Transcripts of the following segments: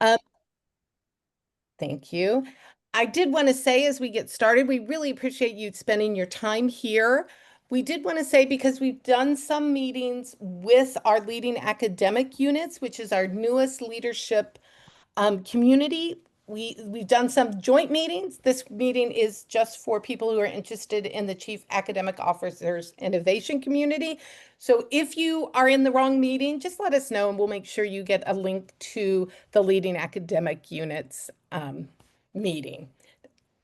Um, Thank you. I did want to say as we get started, we really appreciate you spending your time here. We did want to say because we've done some meetings with our leading academic units, which is our newest leadership community. We've done some joint meetings. This meeting is just for people who are interested in the Chief Academic Officer's Innovation Community. So if you are in the wrong meeting, just let us know and we'll make sure you get a link to the leading academic units meeting,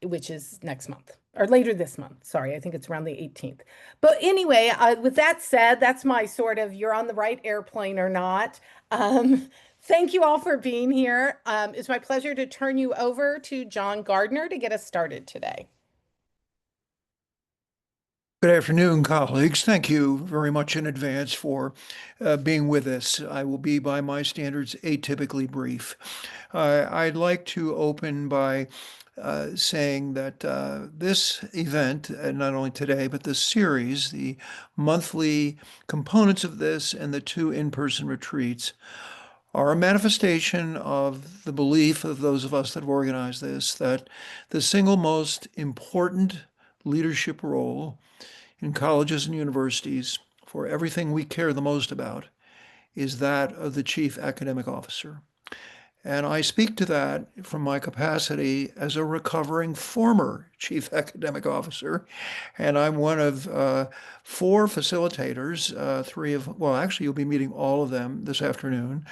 which is next month or later this month. Sorry, I think it's around the 18th. But anyway, with that said, that's my sort of you're on the right airplane or not. Thank you all for being here. It's my pleasure to turn you over to John Gardner to get us started today. Good afternoon, colleagues. Thank you very much in advance for being with us. I will be, by my standards, atypically brief. I'd like to open by saying that this event, not only today, but this series, the monthly components of this and the two in-person retreats, are a manifestation of the belief of those of us that have organized this that the single most important leadership role in colleges and universities for everything we care the most about is that of the chief academic officer. And I speak to that from my capacity as a recovering former chief academic officer. And I'm one of four facilitators, well, actually, you'll be meeting all of them this afternoon.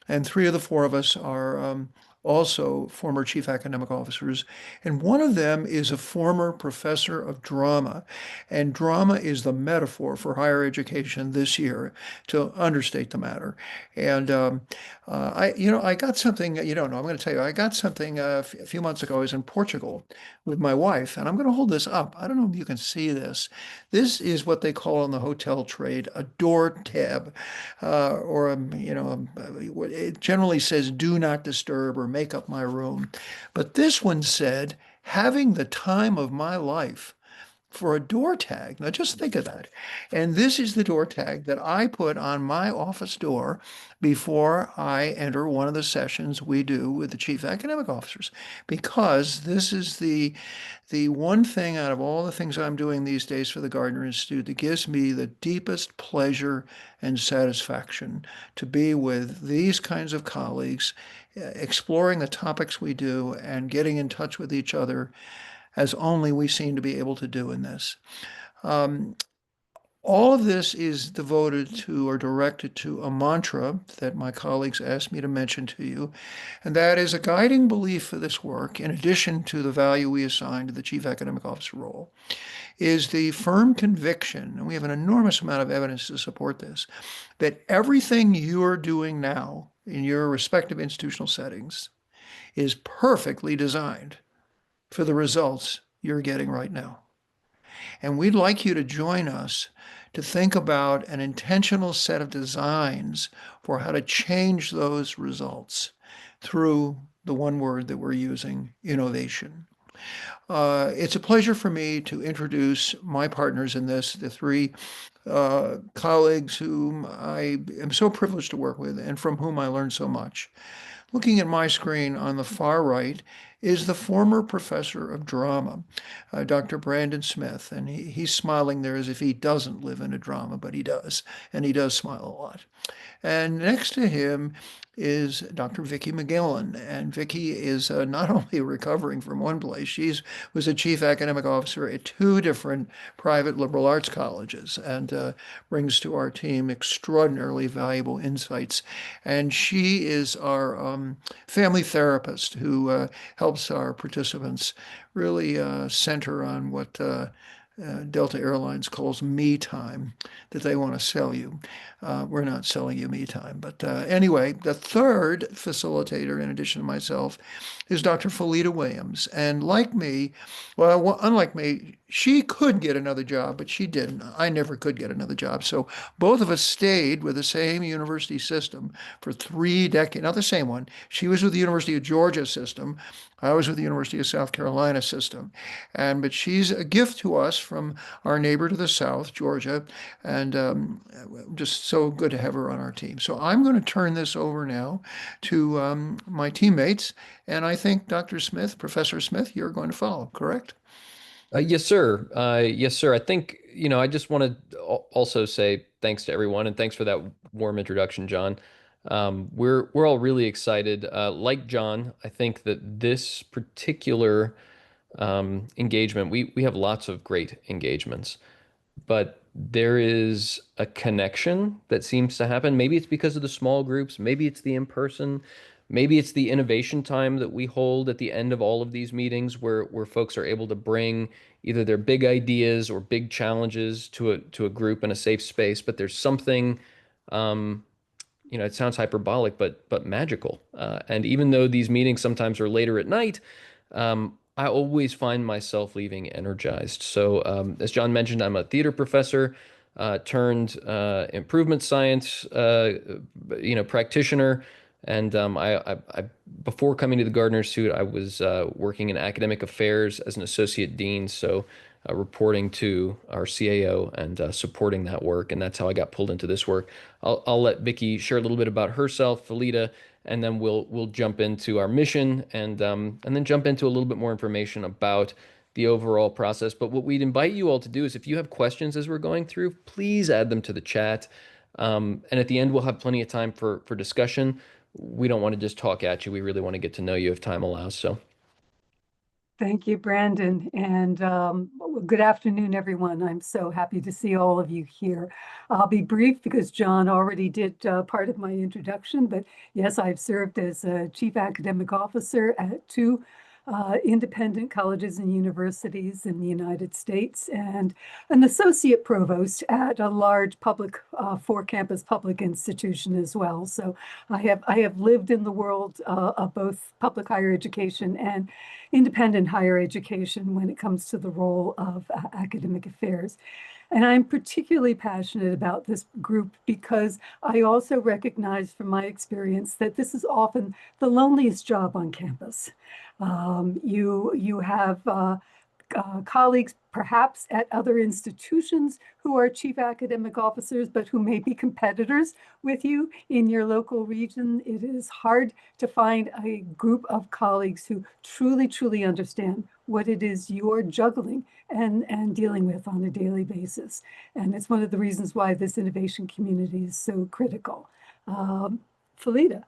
And three of the four of us are also former chief academic officers. And one of them is a former professor of drama. And drama is the metaphor for higher education this year, to understate the matter. And I got something you don't know. I'm going to tell you, I got something a few months ago. I was in Portugal with my wife, and I'm going to hold this up. I don't know if you can see this. This is what they call in the hotel trade a door tab, it generally says "Do not disturb" or "Make up my room," but this one said, "Having the time of my life." For a door tag. Now just think of that. And this is the door tag that I put on my office door before I enter one of the sessions we do with the chief academic officers, because this is the one thing out of all the things I'm doing these days for the Gardner Institute that gives me the deepest pleasure and satisfaction to be with these kinds of colleagues, exploring the topics we do and getting in touch with each other as only we seem to be able to do in this. Um, all of this is devoted to or directed to a mantra that my colleagues asked me to mention to you, and that is a guiding belief for this work, in addition to the value we assign to the chief academic officer role, is the firm conviction, and we have an enormous amount of evidence to support this, that everything you are doing now in your respective institutional settings is perfectly designed for the results you're getting right now. And we'd like you to join us to think about an intentional set of designs for how to change those results through the one word that we're using, innovation. It's a pleasure for me to introduce my partners in this, the three colleagues whom I am so privileged to work with and from whom I learned so much. Looking at my screen on the far right is the former professor of drama, Dr. Brandon Smith. And he's smiling there as if he doesn't live in a drama, but he does. And he does smile a lot. And next to him is Dr. Vicki McGillen. And Vicki is not only recovering from one place, she was a chief academic officer at two different private liberal arts colleges and brings to our team extraordinarily valuable insights. And she is our family therapist who helps our participants really center on what Delta Airlines calls me time that they want to sell you. We're not selling you me time. But anyway, the third facilitator, in addition to myself, is Dr. Felita Williams. And like me, well, unlike me, she could get another job, but she didn't. I never could get another job. So both of us stayed with the same university system for 3 decades, not the same one. She was with the University of Georgia system. I was with the University of South Carolina system. But she's a gift to us from our neighbor to the south, Georgia. And just so good to have her on our team. So I'm going to turn this over now to my teammates. And I think Dr. Smith, Professor Smith, you're going to follow, correct? Yes, sir. Yes, sir. I think, I just want to also say thanks to everyone and thanks for that warm introduction, John. We're all really excited. Like John, I think that this particular engagement, we have lots of great engagements, but there is a connection that seems to happen. Maybe it's because of the small groups, maybe it's the in-person, maybe it's the innovation time that we hold at the end of all of these meetings where folks are able to bring either their big ideas or big challenges to a group in a safe space. But there's something, um, it sounds hyperbolic, but magical. And even though these meetings sometimes are later at night, I always find myself leaving energized. So, as John mentioned, I'm a theater professor turned improvement science, practitioner. And before coming to the Gardner Institute, I was working in academic affairs as an associate dean. So, reporting to our CAO and supporting that work. And that's how I got pulled into this work. I'll let Vicky share a little bit about herself, Felita, and then we'll jump into our mission and then jump into a little bit more information about the overall process. But what we'd invite you all to do is if you have questions as we're going through, please add them to the chat. And at the end, we'll have plenty of time for discussion. We don't want to just talk at you. We really want to get to know you if time allows. So. Thank you, Brandon, and good afternoon, everyone. I'm so happy to see all of you here. I'll be brief because John already did part of my introduction, but yes, I've served as a chief academic officer at two independent colleges and universities in the United States and an associate provost at a large public four-campus public institution as well. So I have lived in the world of both public higher education and independent higher education when it comes to the role of academic affairs. And I'm particularly passionate about this group because I also recognize from my experience that this is often the loneliest job on campus. You have colleagues perhaps at other institutions who are chief academic officers, but who may be competitors with you in your local region. It is hard to find a group of colleagues who truly, truly understand what it is you're juggling and dealing with on a daily basis. And it's one of the reasons why this innovation community is so critical. Felita.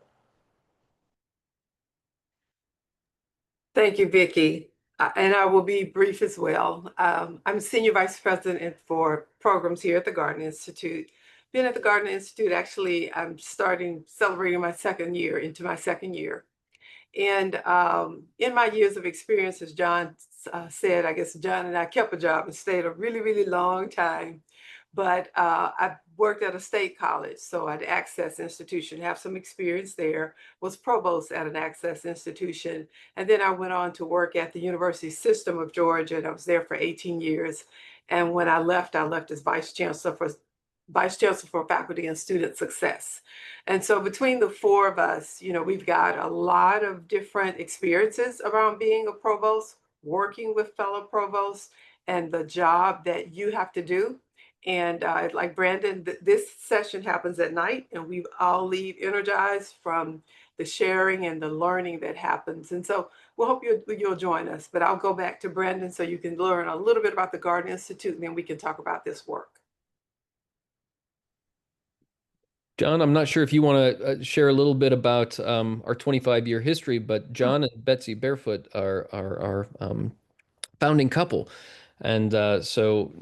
Thank you, Vicki. And I will be brief as well. I'm Senior Vice President for programs here at the Gardner Institute. Been at the Gardner Institute, actually, I'm celebrating my second year, into my second year. And in my years of experience, as John said, I guess John and I kept a job and stayed a really, really long time. But I worked at a state college, so at Access Institution, have some experience there, was provost at an Access Institution. And then I went on to work at the University System of Georgia, and I was there for 18 years. And when I left as Vice Chancellor for Faculty and Student Success. And so between the four of us, we've got a lot of different experiences around being a provost, working with fellow provosts, and the job that you have to do. And like Brandon, this session happens at night, and we all leave energized from the sharing and the learning that happens. And so we'll hope you'll join us. But I'll go back to Brandon so you can learn a little bit about the Gardner Institute, and then we can talk about this work. John, I'm not sure if you want to share a little bit about our 25-year history, but John and Betsy Barefoot are our founding couple. And so,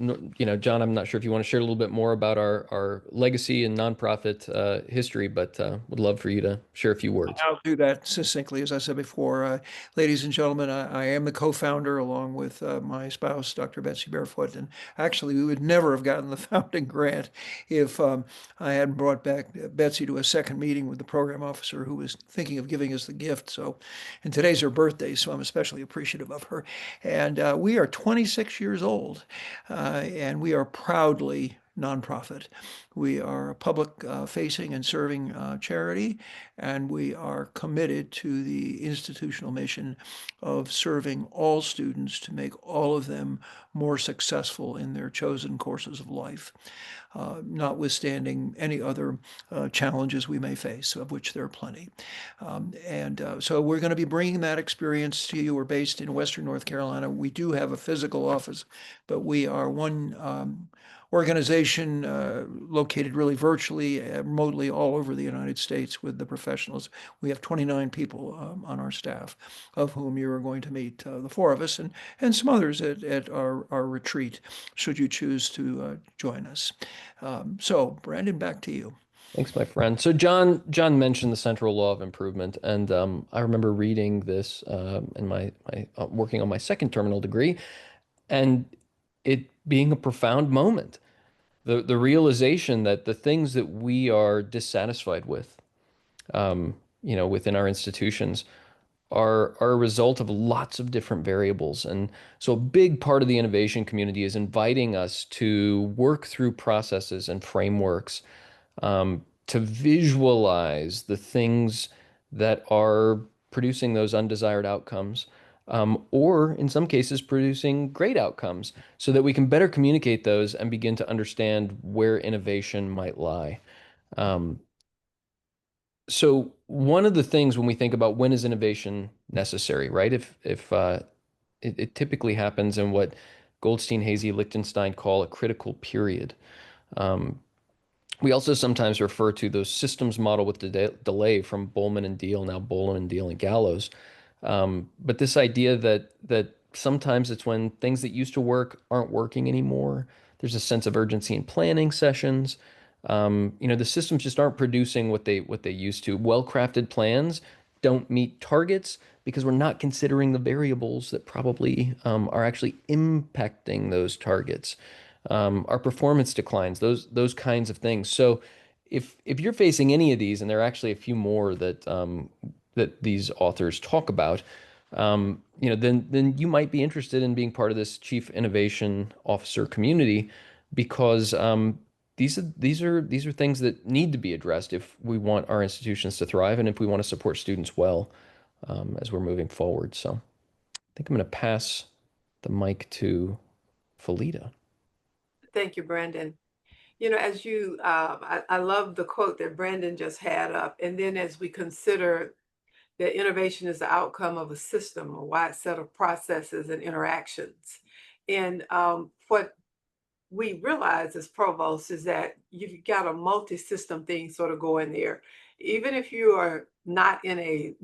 John, I'm not sure if you want to share a little bit more about our legacy and nonprofit history, but would love for you to share a few words. I'll do that succinctly. As I said before, ladies and gentlemen, I am the co-founder along with my spouse, Dr. Betsy Barefoot. And actually, we would never have gotten the founding grant if I hadn't brought back Betsy to a second meeting with the program officer who was thinking of giving us the gift. And today's her birthday, so I'm especially appreciative of her. And we are 26 years old, and we are proudly nonprofit. We are a public facing and serving charity, and we are committed to the institutional mission of serving all students to make all of them more successful in their chosen courses of life, notwithstanding any other challenges we may face, of which there are plenty. So we're going to be bringing that experience to you. We're based in Western North Carolina. We do have a physical office, but we are one organization located really virtually, remotely all over the United States with the professionals. We have 29 people on our staff, of whom you are going to meet the four of us and some others at our retreat, should you choose to join us. So, Brandon, back to you. Thanks, my friend. So John mentioned the central law of improvement, and I remember reading this in my working on my second terminal degree, and it being a profound moment. The realization that the things that we are dissatisfied with, within our institutions, are a result of lots of different variables. And so a big part of the innovation community is inviting us to work through processes and frameworks to visualize the things that are producing those undesired outcomes, or in some cases, producing great outcomes, so that we can better communicate those and begin to understand where innovation might lie. So one of the things when we think about when is innovation necessary, right? If it typically happens in what Goldstein, Hazy, Lichtenstein call a critical period. We also sometimes refer to those systems model with delay from Bolman and Deal, now Boland and Deal and Gallows. But this idea that sometimes it's when things that used to work aren't working anymore. There's a sense of urgency in planning sessions. The systems just aren't producing what they used to. Well-crafted plans don't meet targets because we're not considering the variables that probably are actually impacting those targets. Our performance declines, those kinds of things. So if you're facing any of these, and there are actually a few more that these authors talk about, then you might be interested in being part of this Chief Innovation Officer community, because these are things that need to be addressed if we want our institutions to thrive and if we want to support students well as we're moving forward. So I think I'm going to pass the mic to Felita. Thank you, Brandon. As I love the quote that Brandon just had up. And then as we consider that innovation is the outcome of a system, a wide set of processes and interactions. And what we realize as provosts is that you've got a multi-system thing sort of going there. Even if you are not in a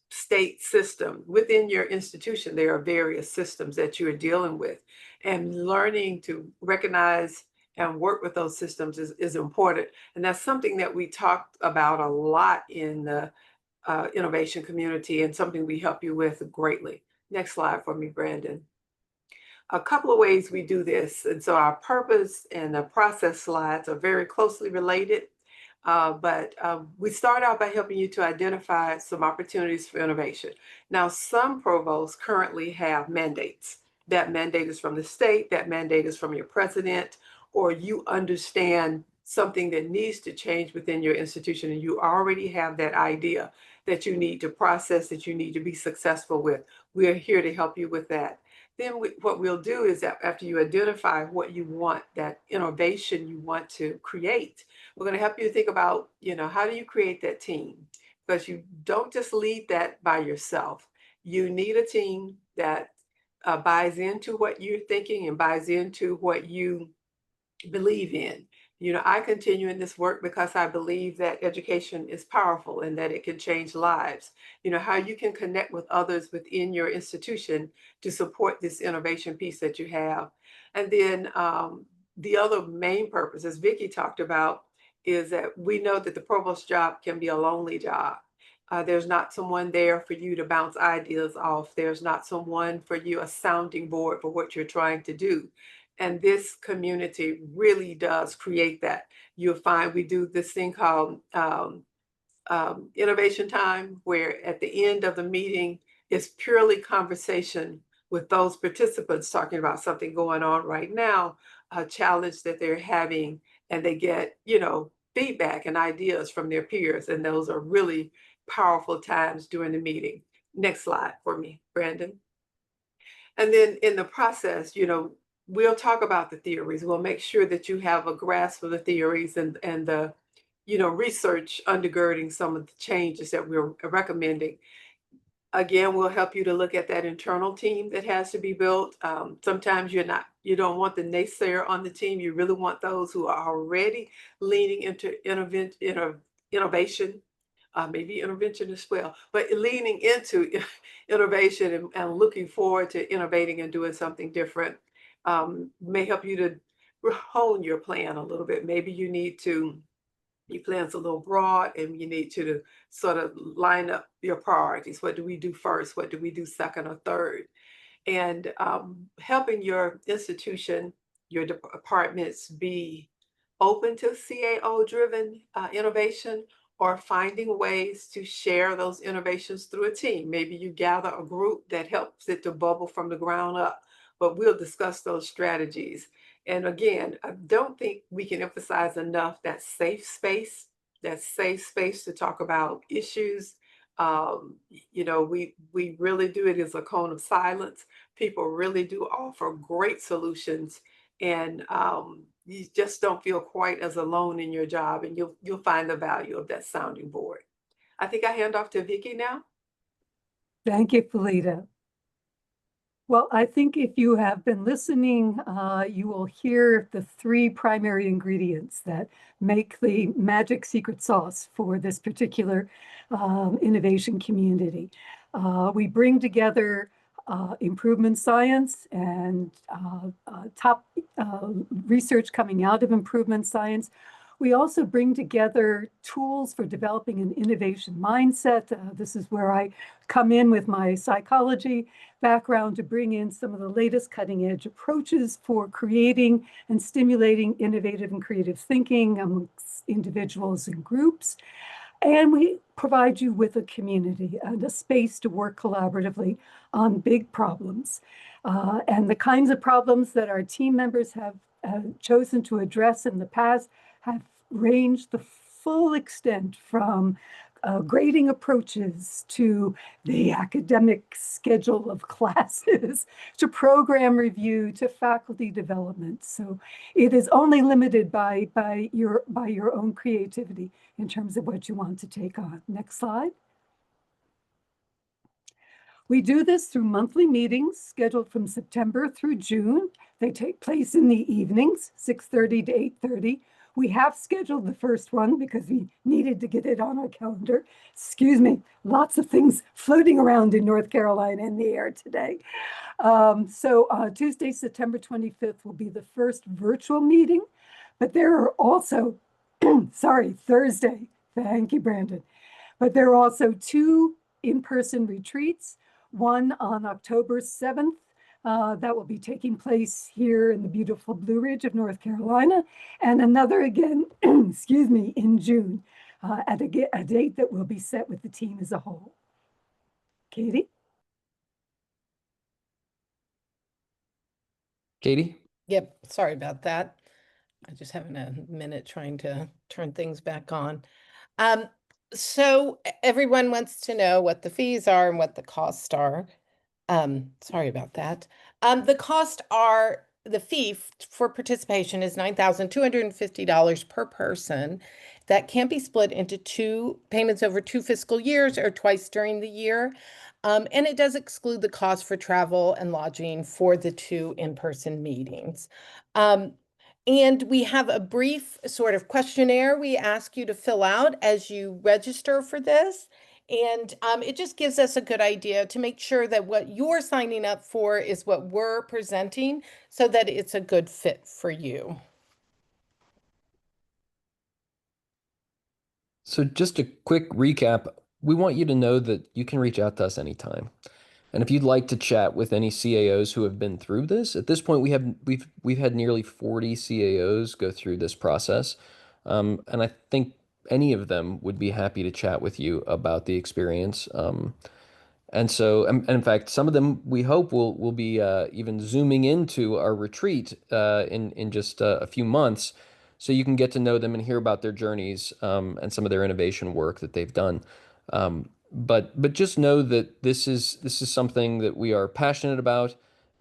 state system, within your institution, there are various systems that you are dealing with. And learning to recognize and work with those systems is important. And that's something that we talked about a lot in the innovation community, and something we help you with greatly. Next slide for me, Brandon. A couple of ways we do this. And so our purpose and the process slides are very closely related. But we start out by helping you to identify some opportunities for innovation. Now, some provosts currently have mandates. That mandate is from the state, that mandate is from your president, or you understand something that needs to change within your institution, and you already have that idea that you need to process, that you need to be successful with. We are here to help you with that. Then what we'll do is that after you identify what you want, that innovation you want to create, we're going to help you think about, how do you create that team? Because you don't just lead that by yourself. You need a team that buys into what you're thinking and buys into what you believe in. I continue in this work because I believe that education is powerful and that it can change lives. How you can connect with others within your institution to support this innovation piece that you have. And then the other main purpose, as Vicki talked about, is that we know that the provost job can be a lonely job. There's not someone there for you to bounce ideas off. There's not someone for you, a sounding board for what you're trying to do. And this community really does create that. You'll find we do this thing called innovation time, where at the end of the meeting, it's purely conversation with those participants talking about something going on right now, a challenge that they're having, and they get, feedback and ideas from their peers. And those are really powerful times during the meeting. Next slide for me, Brandon. And then in the process, we'll talk about the theories. We'll make sure that you have a grasp of the theories and the, research undergirding some of the changes that we're recommending. Again, we'll help you to look at that internal team that has to be built. Sometimes you don't want the naysayer on the team. You really want those who are already leaning into innovation, maybe intervention as well, but leaning into innovation and looking forward to innovating and doing something different. May help you to hone your plan a little bit. Maybe your plan's a little broad and you need to sort of line up your priorities. What do we do first? What do we do second or third? And helping your institution, your departments be open to CAO driven innovation, or finding ways to share those innovations through a team. Maybe you gather a group that helps it to bubble from the ground up, but we'll discuss those strategies. And again, I don't think we can emphasize enough that safe space to talk about issues. We really do it as a cone of silence. People really do offer great solutions, and you just don't feel quite as alone in your job, and you'll find the value of that sounding board. I think I hand off to Vicki now. Thank you, Felita. Well, I think if you have been listening, you will hear the three primary ingredients that make the magic secret sauce for this particular innovation community. We bring together improvement science and top research coming out of improvement science. We also bring together tools for developing an innovation mindset. This is where I come in with my psychology background to bring in some of the latest cutting edge approaches for creating and stimulating innovative and creative thinking amongst individuals and groups. And we provide you with a community and a space to work collaboratively on big problems. And the kinds of problems that our team members have chosen to address in the past have ranged the full extent from grading approaches to the academic schedule of classes to program review to faculty development. So it is only limited by your own creativity in terms of what you want to take on. Next slide. We do this through monthly meetings scheduled from September through June. They take place in the evenings, 6:30 to 8:30. We have scheduled the first one because we needed to get it on our calendar. Excuse me, lots of things floating around in North Carolina in the air today. So Tuesday, September 25th will be the first virtual meeting, but there are also, Thursday. Thank you, Brandon. But there are also two in-person retreats, one on October 7th, that will be taking place here in the beautiful Blue Ridge of North Carolina, and another again, excuse me, in June, at a date that will be set with the team as a whole. Katie? Katie? Yep, sorry about that. I just having a minute trying to turn things back on. So everyone wants to know what the fees are and what the costs are. Sorry about that. The fee for participation is $9,250 per person. That can be split into two payments over 2 fiscal years or twice during the year. And it does exclude the cost for travel and lodging for the 2 in-person meetings. And we have a brief sort of questionnaire we ask you to fill out as you register for this. And it just gives us a good idea to make sure that what you're signing up for is what we're presenting so that it's a good fit for you. So just a quick recap. We want you to know that you can reach out to us anytime. And if you'd like to chat with any CAOs who have been through this, at this point we've had nearly 40 CAOs go through this process. And I think any of them would be happy to chat with you about the experience. And so, and in fact, some of them we hope will be even zooming into our retreat in just a few months, so you can get to know them and hear about their journeys and some of their innovation work that they've done. But just know that this is something that we are passionate about,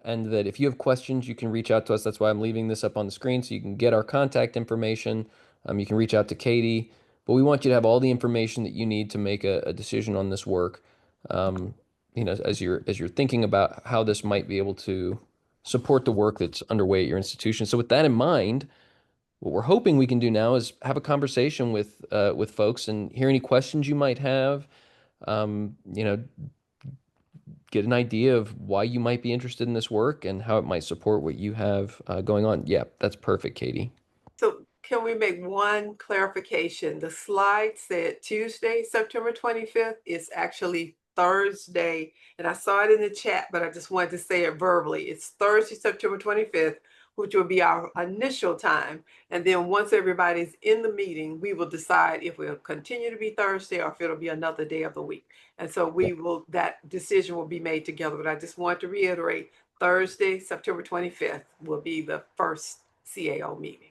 and that if you have questions, you can reach out to us. That's why I'm leaving this up on the screen so you can get our contact information. You can reach out to Katie, but we want you to have all the information that you need to make a decision on this work. Um, as you're thinking about how this might be able to support the work that's underway at your institution. So with that in mind, what we're hoping we can do now is have a conversation with folks and hear any questions you might have. You know, get an idea of why you might be interested in this work and how it might support what you have going on. Yeah, that's perfect, Katie. So can we make one clarification? The slide said Tuesday, September 25th. It's actually Thursday. And I saw it in the chat, but I just wanted to say it verbally. It's Thursday, September 25th, which will be our initial time. And then once everybody's in the meeting, we will decide if we'll continue to be Thursday or if it'll be another day of the week. And so that decision will be made together. But I just want to reiterate, Thursday, September 25th will be the first CAO meeting.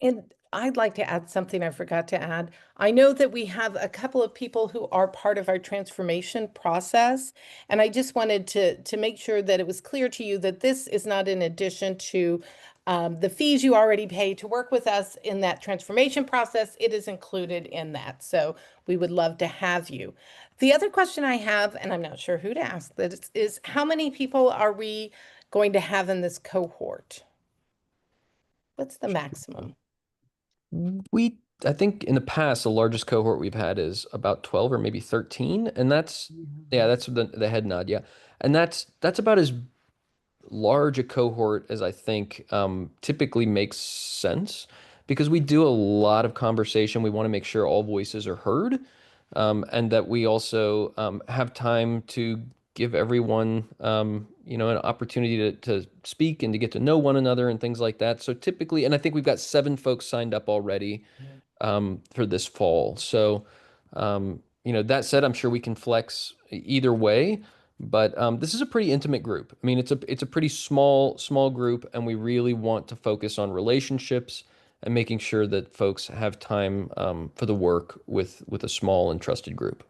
And I'd like to add something I forgot to add. I know that we have a couple of people who are part of our transformation process, and I just wanted to make sure that it was clear to you that this is not in addition to the fees you already pay to work with us in that transformation process. It is included in that. So we would love to have you. The other question I have, and I'm not sure who to ask this, is how many people are we going to have in this cohort? What's the maximum? I think in the past, the largest cohort we've had is about 12 or maybe 13. And that's the head nod. Yeah. And that's about as large a cohort as I think typically makes sense, because we do a lot of conversation. We want to make sure all voices are heard, and that we also have time to give everyone an opportunity to speak and to get to know one another and things like that. So typically, and I think we've got 7 folks signed up already for this fall. So that said, I'm sure we can flex either way. But this is a pretty intimate group. I mean, it's a pretty small group, and we really want to focus on relationships and making sure that folks have time for the work with a small and trusted group.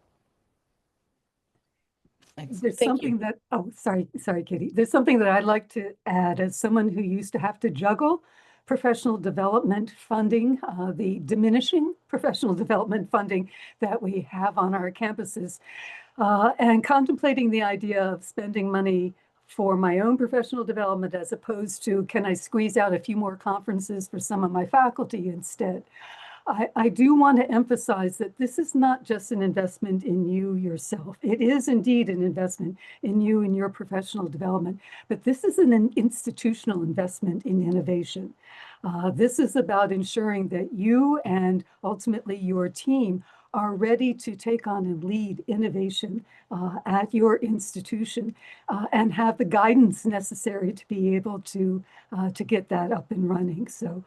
There's Thank something you. that, oh, sorry, Katie. There's something that I'd like to add as someone who used to have to juggle professional development funding, the diminishing professional development funding that we have on our campuses, and contemplating the idea of spending money for my own professional development as opposed to, can I squeeze out a few more conferences for some of my faculty instead? I do want to emphasize that this is not just an investment in you yourself. It is indeed an investment in you and your professional development, but this is an institutional investment in innovation. This is about ensuring that you and ultimately your team are ready to take on and lead innovation at your institution and have the guidance necessary to be able to get that up and running. So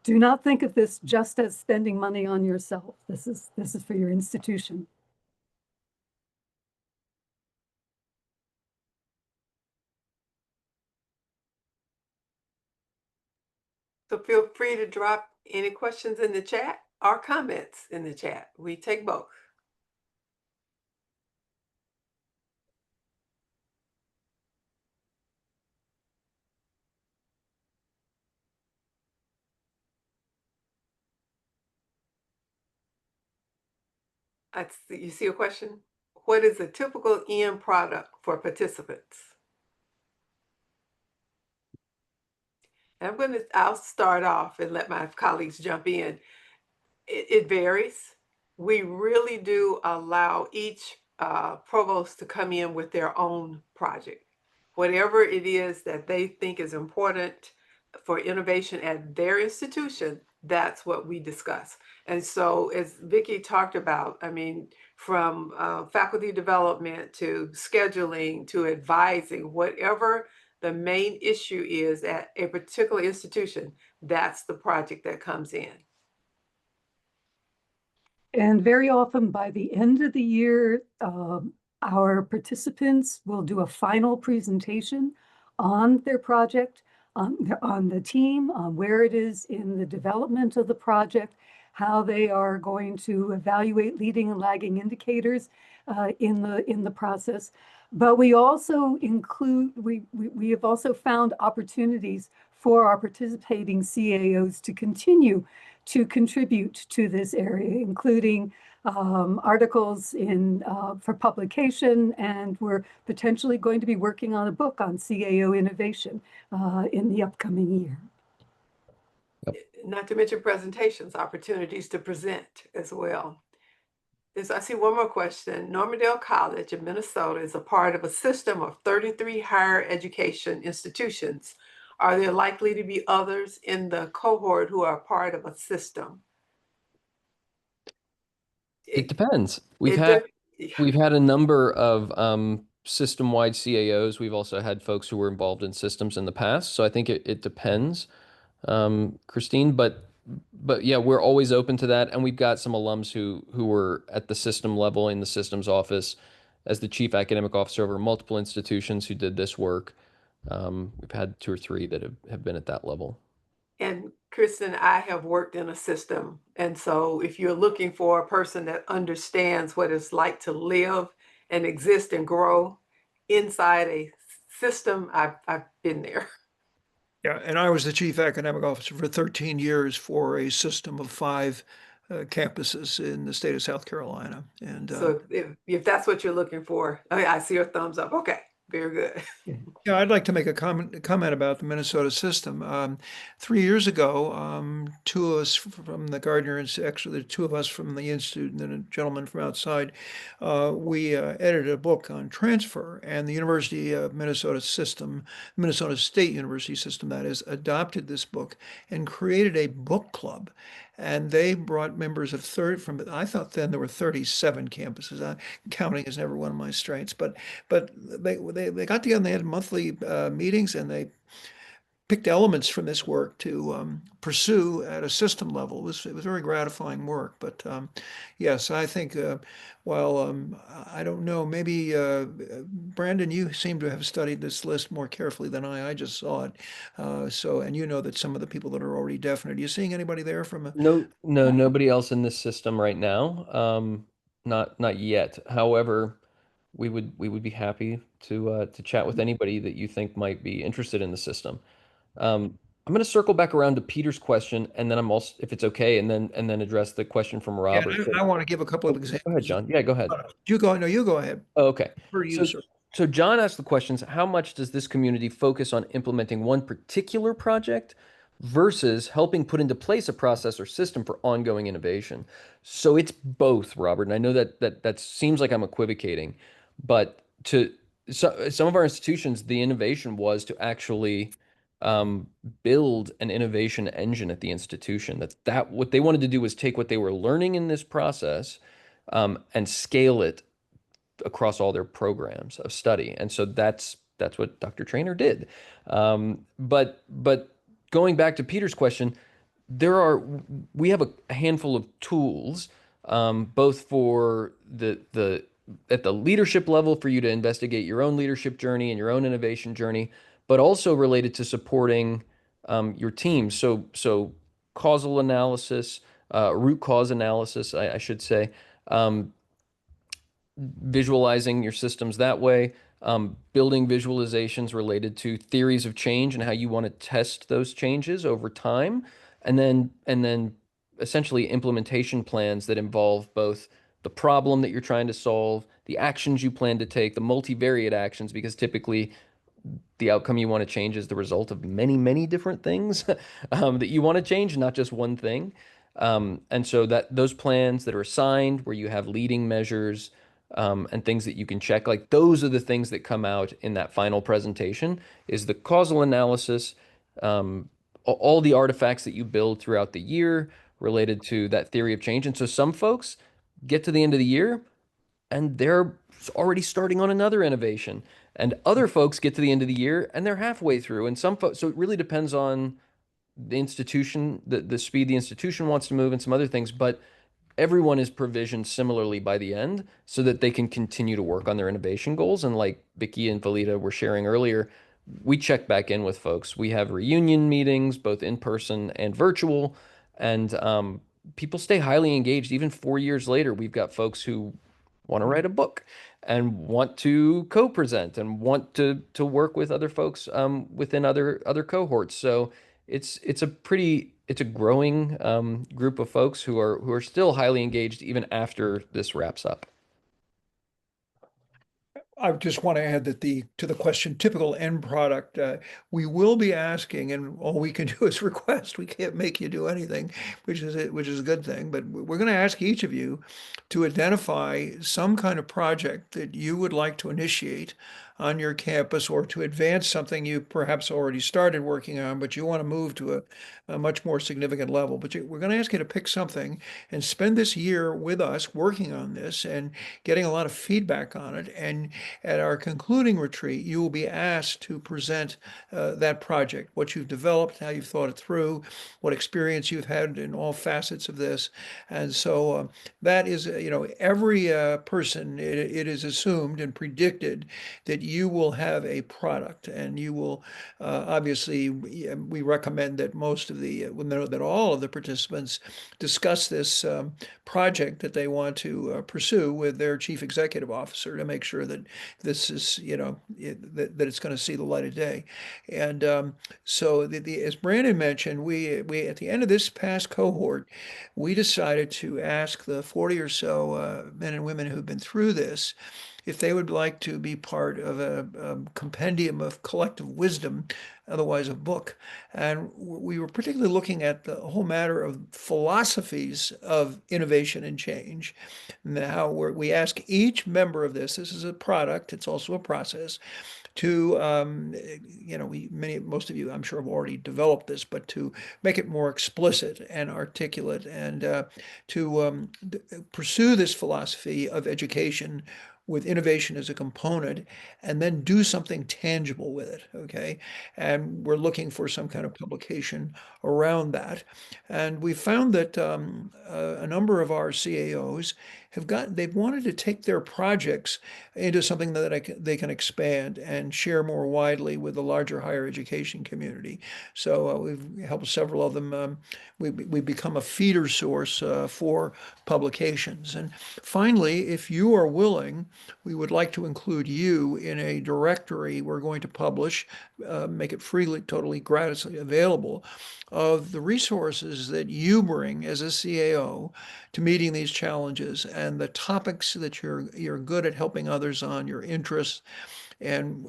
do not think of this just as spending money on yourself. This is for your institution. So feel free to drop any questions in the chat or comments in the chat. We take both. You see a question? What is a typical end product for participants? And I'll start off and let my colleagues jump in. It varies. We really do allow each provost to come in with their own project. Whatever it is that they think is important for innovation at their institution, that's what we discuss. And so as Vicki talked about, I mean, from faculty development to scheduling to advising, whatever the main issue is at a particular institution, that's the project that comes in. And very often by the end of the year, Our participants will do a final presentation on their project, on the team, on where it is in the development of the project, how they are going to evaluate leading and lagging indicators in the process. But we also include, we have also found opportunities for our participating CAOs to continue to contribute to this area, including articles for publication, and we're potentially going to be working on a book on CAO innovation in the upcoming year. Not to mention presentations, opportunities to present as well. I see one more question. Normandale College in Minnesota is a part of a system of 33 higher education institutions. Are there likely to be others in the cohort who are part of a system? It depends. We've It had a number of system-wide CAOs. We've also had folks who were involved in systems in the past. So I think it depends, Christine. But yeah, we're always open to that. And we've got some alums who were at the system level in the systems office as the chief academic officer over multiple institutions who did this work. We've had 2 or 3 that have been at that level. And Kristen, I have worked in a system. And so if you're looking for a person that understands what it's like to live and exist and grow inside a system, I've been there. Yeah, and I was the chief academic officer for 13 years for a system of 5 campuses in the state of South Carolina. And So if that's what you're looking for, I see your thumbs up. Okay, very good. yeah, I'd like to make a comment about the Minnesota system. 3 years ago, 2 of us from the Gardner Institute, actually the 2 of us from the Institute and then a gentleman from outside, we edited a book on transfer, and the University of Minnesota system, Minnesota State University system, that is, adopted this book and created a book club. And they brought members of I thought then there were 37 campuses. Counting is never one of my strengths, but they got together and they had monthly meetings, and they picked elements from this work to pursue at a system level. It was very gratifying work. But yes, I think while I don't know, maybe Brandon, you seem to have studied this list more carefully than I. I just saw it. And you know that some of the people that are already definite. Are you seeing anybody there from a No, nobody else in this system right now. Not yet. However, we would be happy to chat with anybody that you think might be interested in the system. I'm going to circle back around to Peter's question, and then I'm also, if it's okay, and then address the question from Yeah, Robert. I want to give a couple of Go examples. ahead, John. Yeah, go ahead. You go. No, you go ahead. Oh, okay. For you, sir. So John asked the questions, how much does this community focus on implementing one particular project versus helping put into place a process or system for ongoing innovation? So it's both, Robert. And I know that seems like I'm equivocating, but some of our institutions, the innovation was to actually build an innovation engine at the institution. That what they wanted to do was take what they were learning in this process and scale it across all their programs of study. And so that's what Dr. Trainer did. But going back to Peter's question, we have a handful of tools, both for at the leadership level for you to investigate your own leadership journey and your own innovation journey, but also related to supporting your team. So causal analysis, root cause analysis, I should say, visualizing your systems that way, building visualizations related to theories of change and how you want to test those changes over time, and then essentially implementation plans that involve both the problem that you're trying to solve, the actions you plan to take, the multivariate actions, because typically the outcome you want to change is the result of many, many different things that you want to change, not just one thing. And so that those plans that are assigned, where you have leading measures and things that you can check, like those are the things that come out in that final presentation, is the causal analysis, all the artifacts that you build throughout the year related to that theory of change. And so some folks get to the end of the year and they're already starting on another innovation. And other folks get to the end of the year and they're halfway through. And some folks, so it really depends on the institution, the speed the institution wants to move and some other things. But everyone is provisioned similarly by the end so that they can continue to work on their innovation goals. And like Vicky and Valita were sharing earlier, we check back in with folks. We have reunion meetings, both in person and virtual, and people stay highly engaged. Even 4 years later, we've got folks who want to write a book and want to co-present and want to work with other folks within other cohorts. So it's a growing group of folks who are still highly engaged even after this wraps up. I just want to add that to the question, typical end product, we will be asking, and all we can do is request. We can't make you do anything, which is a good thing. But we're going to ask each of you to identify some kind of project that you would like to initiate on your campus, or to advance something you perhaps already started working on, but you want to move to a much more significant level. But we're going to ask you to pick something and spend this year with us working on this and getting a lot of feedback on it. And at our concluding retreat, you will be asked to present that project, what you've developed, how you've thought it through, what experience you've had in all facets of this. And so that is, every person, it is assumed and predicted that you will have a product, and you will obviously, we recommend that that all of the participants discuss this project that they want to pursue with their chief executive officer to make sure that this is, that it's going to see the light of day. And so as Brandon mentioned, we at the end of this past cohort, we decided to ask the 40 or so men and women who've been through this if they would like to be part of a compendium of collective wisdom, otherwise a book. And we were particularly looking at the whole matter of philosophies of innovation and change. Now we ask each member of this is a product, it's also a process, to most of you, I'm sure, have already developed this, but to make it more explicit and articulate, and to pursue this philosophy of education with innovation as a component, and then do something tangible with it, okay? And we're looking for some kind of publication around that. And we found that a number of our CAOs they've wanted to take their projects into something that they can expand and share more widely with the larger higher education community. So we've helped several of them. We've become a feeder source for publications. And finally, if you are willing, we would like to include you in a directory we're going to publish, make it freely, totally gratuitously available, of the resources that you bring as a CAO to meeting these challenges, and the topics that you're good at helping others on, your interests. And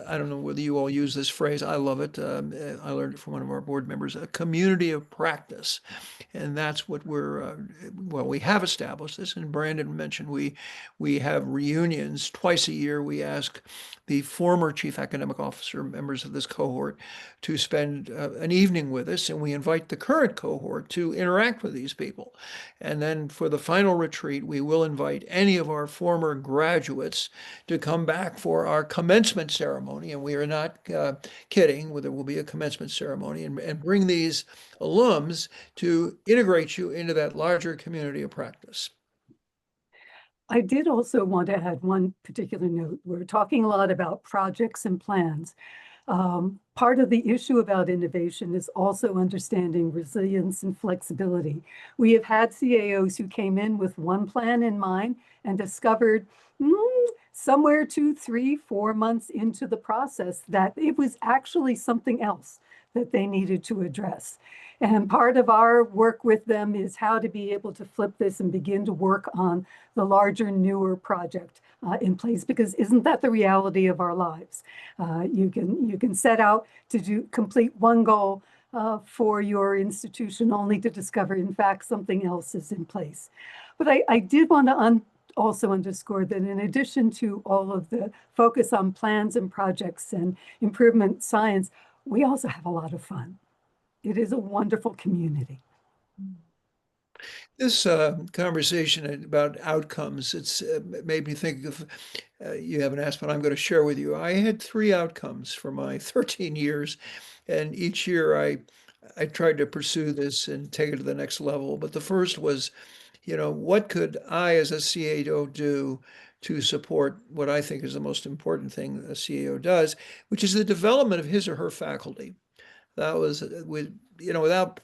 I don't know whether you all use this phrase. I love it. I learned it from one of our board members, a community of practice. And that's what we have established this. And Brandon mentioned we have reunions twice a year. We ask the former chief academic officer members of this cohort to spend an evening with us, and we invite the current cohort to interact with these people. And then for the final retreat, we will invite any of our former graduates to come back for our commencement ceremony. And we are not kidding, there will be a commencement ceremony, and bring these alums to integrate you into that larger community of practice. I did also want to add one particular note. We're talking a lot about projects and plans. Part of the issue about innovation is also understanding resilience and flexibility. We have had CAOs who came in with one plan in mind and discovered somewhere 2, 3, 4 months into the process that it was actually something else that they needed to address. And part of our work with them is how to be able to flip this and begin to work on the larger, newer project in place, because isn't that the reality of our lives? You can set out to complete one goal for your institution only to discover, in fact, something else is in place. But I did want to also underscore that in addition to all of the focus on plans and projects and improvement science, we also have a lot of fun. It is a wonderful community. This conversation about outcomes, it's made me think of, you haven't asked, but I'm going to share with you. I had 3 outcomes for my 13 years, and each year I tried to pursue this and take it to the next level. But the first was what could I as a CAO do to support what I think is the most important thing a CAO does, which is the development of his or her faculty. That was without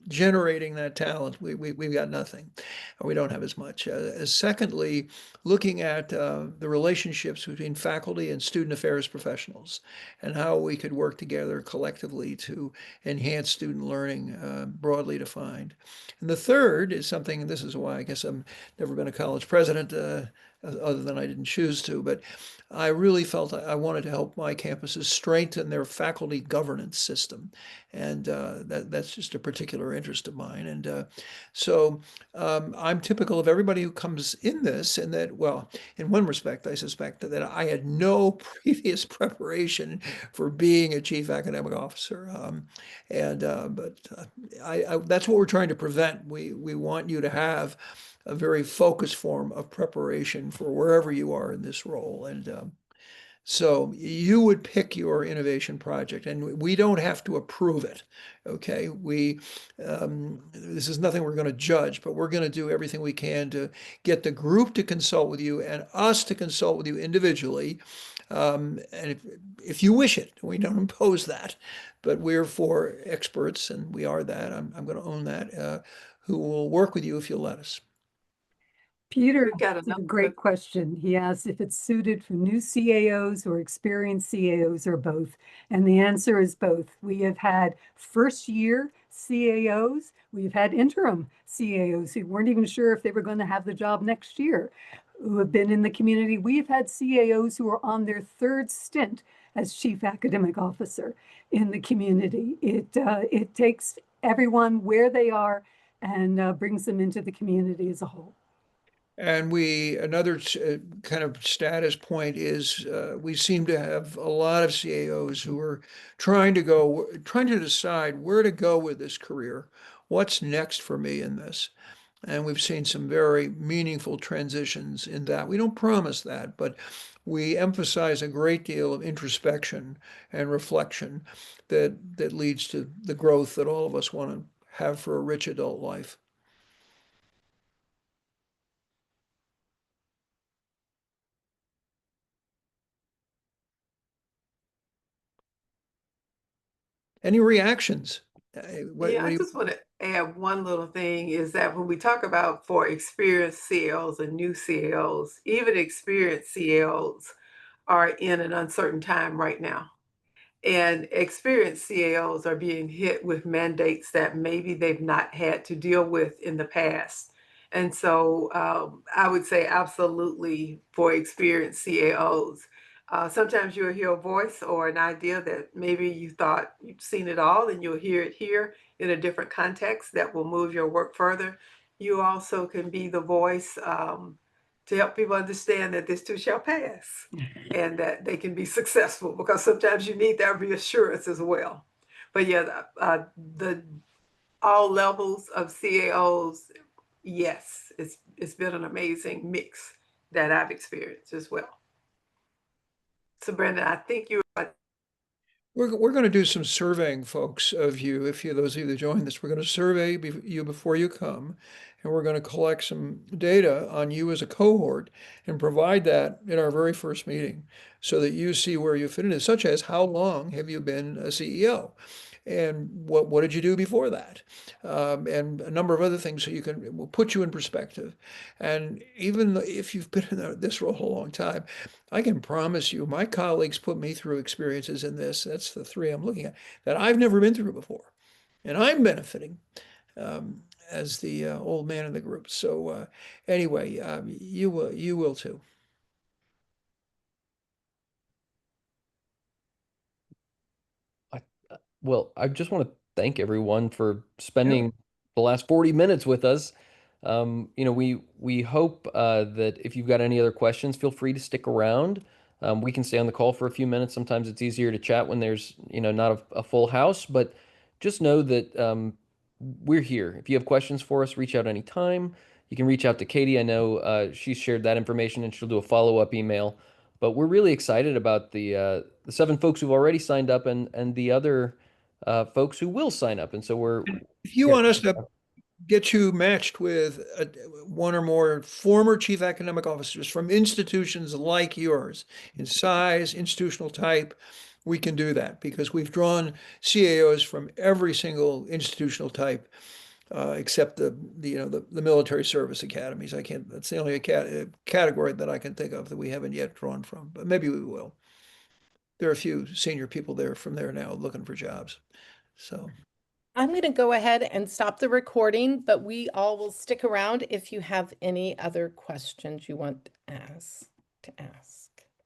generating that talent, we've got nothing, or we don't have as much. Secondly, looking at the relationships between faculty and student affairs professionals and how we could work together collectively to enhance student learning, broadly defined. And the third is something, and this is why I guess I've never been a college president, other than I didn't choose to, but I really felt I wanted to help my campuses strengthen their faculty governance system. And that's just a particular interest of mine. And so I'm typical of everybody who comes in this, and that, well, in one respect, I suspect that I had no previous preparation for being a chief academic officer. But that's what we're trying to prevent. We want you to have a very focused form of preparation for wherever you are in this role. And so you would pick your innovation project, and we don't have to approve it. Okay, this is nothing we're going to judge, but we're going to do everything we can to get the group to consult with you and us to consult with you individually. And if you wish it, we don't impose that, but we're for experts, and we are that. I'm going to own that. Who will work with you if you'll let us. Peter We've got asked a another great question. He asked if it's suited for new CAOs or experienced CAOs or both. And the answer is both. We have had first year CAOs. We've had interim CAOs who weren't even sure if they were going to have the job next year, who have been in the community. We've had CAOs who are on their third stint as chief academic officer in the community. It takes everyone where they are and brings them into the community as a whole. And another kind of status point is we seem to have a lot of CAOs who are trying to decide where to go with this career. What's next for me in this? And we've seen some very meaningful transitions in that. We don't promise that, but we emphasize a great deal of introspection and reflection that leads to the growth that all of us want to have for a rich adult life. Any reactions? I just want to add one little thing is that when we talk about for experienced CLs and new CLs, even experienced CLs are in an uncertain time right now. And experienced CAOs are being hit with mandates that maybe they've not had to deal with in the past. And so I would say absolutely for experienced CAOs. Sometimes you'll hear a voice or an idea that maybe you thought you'd seen it all, and you'll hear it here in a different context that will move your work further. You also can be the voice to help people understand that this too shall pass and that they can be successful, because sometimes you need that reassurance as well. But yeah, the all levels of CAOs, yes, it's been an amazing mix that I've experienced as well. So Brandon, I think We're going to do some surveying, folks, of you. Those of you that join this, we're going to survey you before you come, and we're going to collect some data on you as a cohort and provide that in our very first meeting, so that you see where you fit in, such as how long have you been a CEO, and what did you do before that, and a number of other things, so we'll put you in perspective. And even if you've been in this role a long time, I can promise you, my colleagues put me through experiences in this. That's the three I'm looking at that I've never been through before, and I'm benefiting as the old man in the group. So anyway, you will too. Well, I just want to thank everyone for spending the last 40 minutes with us. We hope that if you've got any other questions, feel free to stick around. We can stay on the call for a few minutes. Sometimes it's easier to chat when there's, not a full house, but just know that we're here. If you have questions for us, reach out anytime. You can reach out to Katie. I know she shared that information, and she'll do a follow-up email. But we're really excited about the 7 folks who've already signed up and the other folks who will sign up. And so If you want us to get you matched with one or more former chief academic officers from institutions like yours in size, institutional type. We can do that because we've drawn CAOs from every single institutional type, except the military service academies. I can't. That's the only category that I can think of that we haven't yet drawn from, but maybe we will. There are a few senior people there from there now looking for jobs. So. I'm going to go ahead and stop the recording, but we all will stick around if you have any other questions you want to ask.